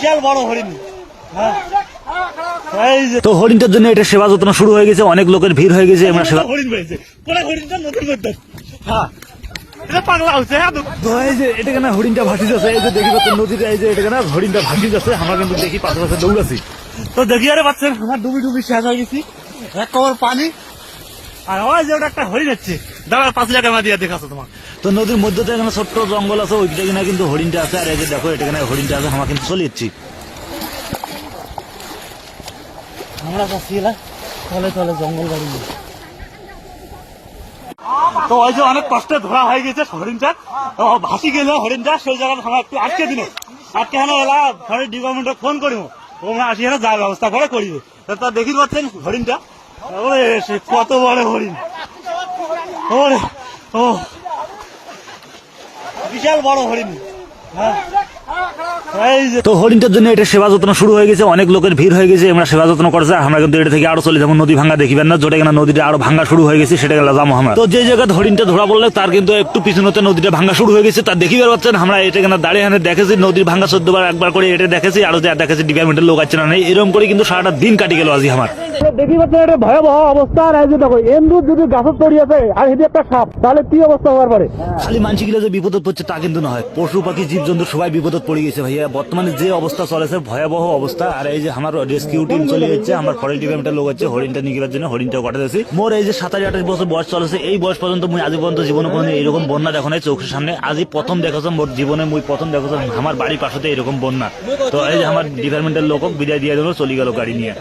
বিশাল বড় হরিণ। তো হরিণটার জন্য এটা সেবা যত্ন শুরু হয়ে গেছে, অনেক লোকের ভিড় হয়ে গেছে। আমরা সেবা হরিণ পেয়েছে, কোন হরিণটা নতুন করতে। হ্যাঁ এটা পাগলা হচ্ছে। তো এই যে এটা কেন হরিণটা ভাসি যাচ্ছে, এই যে দেখি পাচ্ছেন নদীতে, এই যে এটা কেন হরিণটা ভাসি যাচ্ছে। আমরা কিন্তু দেখি পাশে পাশে দৌড়াচ্ছি। তো দেখি আরে পাচ্ছেন আমার ডুবি ডুবি শেষ হয়ে গেছি, এক কবর পানি। আর ওই যে ওটা একটা হরিণ হচ্ছে, দাঁড়া 5 টাকা ক্যামেরা দিয়ে দেখাচ্ছ তোমার। তো নদীর মধ্যে তো এখানে ছোট্ট জঙ্গল আছে, ওইটা কিনা কিন্তু হরিণটা আছে। আর এই যে দেখো এটা কেন হরিণটা আছে, আমরা কিন্তু চলে যাচ্ছি। আমরা যাচ্ছি এলা তলে তলে জঙ্গল বাড়ি নিয়ে। তো ওই যে অনেক কষ্টে ধরা হয়ে গেছে হরিণটা, ভাসি গেল হরিণটা। সেই জায়গায় আমরা একটু আটকে দিল, আটকে হেন এলা ফরেস্ট ডিপার্টমেন্টে ফোন করিব, তোমরা আসি হেন যাওয়ার ব্যবস্থা করে করিবে। তা দেখি পাচ্ছেন হরিণটা, ওরে সে কত বড় হরিণ, ওরে ও বিশাল বড় হরিণ। হ্যাঁ এই যে তো হরিণটার জন্য এটা সেবা যত্ন শুরু হয়ে গেছে, অনেক লোকের ভিড় হয়ে গেছে। আমরা সেবা যত্ন করছে। আমরা কিন্তু এটা থেকে আরো চলে যাবো, নদী ভাঙ্গা দেখিবেন না, যেটা কিনা নদীটা আরো ভাঙ্গা শুরু হয়ে গেছে, সেটা গেলে যাবো আমরা। তো যে জায়গায় হরিণটা ধরা পড়লে তার কিন্তু একটু পিছনতে নদীটা ভাঙ্গা শুরু হয়ে গেছে। তার দেখিবার পাচ্ছেন আমরা এটা কিনা দাঁড়িয়ে হানে দেখেছি নদীর ভাঙ্গা 14 বার একবার করে এটা দেখেছি, আরো যা দেখেছি ডিপার্টমেন্টের লোক আছে না নেই, এরকম করে কিন্তু সারাটা দিন কাটি গেল আজ আমার। দেখি পাচ্ছেন এটা ভয়াবহ অবস্থা। আর এই যে দেখো এন্দুর যদি গাছের তৈরি আছে আর এটি একটা সাপ, তাহলে কি অবস্থা হওয়ার পারে। খালি মানসিকরা যে বিপদ পড়ছে তা কিন্তু নয়, পশু পাখি জীবজন্তু সবাই বিপদ পড়ে গেছে ভাইয়া। বর্তমানে যে অবস্থা চলেছে ভয়াবহ অবস্থা। আর এই যে আমার রেস্কিউ টিম চলে যাচ্ছে, আমার ফরেস্ট ডিপার্টমেন্টের লোক হচ্ছে হরিণটা নিয়ে যাওয়ার জন্য। হরিণটাও কাটা দিয়েছি। মোর এই যে 27-28 বছর বয়স চলেছে, এই বয়স পর্যন্ত মুই আজ পর্যন্ত জীবনে কোনো এরকম বন্যা দেখো নাই চোখের সামনে। আজই প্রথম দেখেছিলাম মোর জীবনে, মুই প্রথম দেখেছিলাম আমার বাড়ির পাশে এরকম বন্যা। তো এই যে আমার ডিপার্টমেন্টের লোক বিদায় দিয়ে দিল, চলে গেল গাড়ি নিয়ে।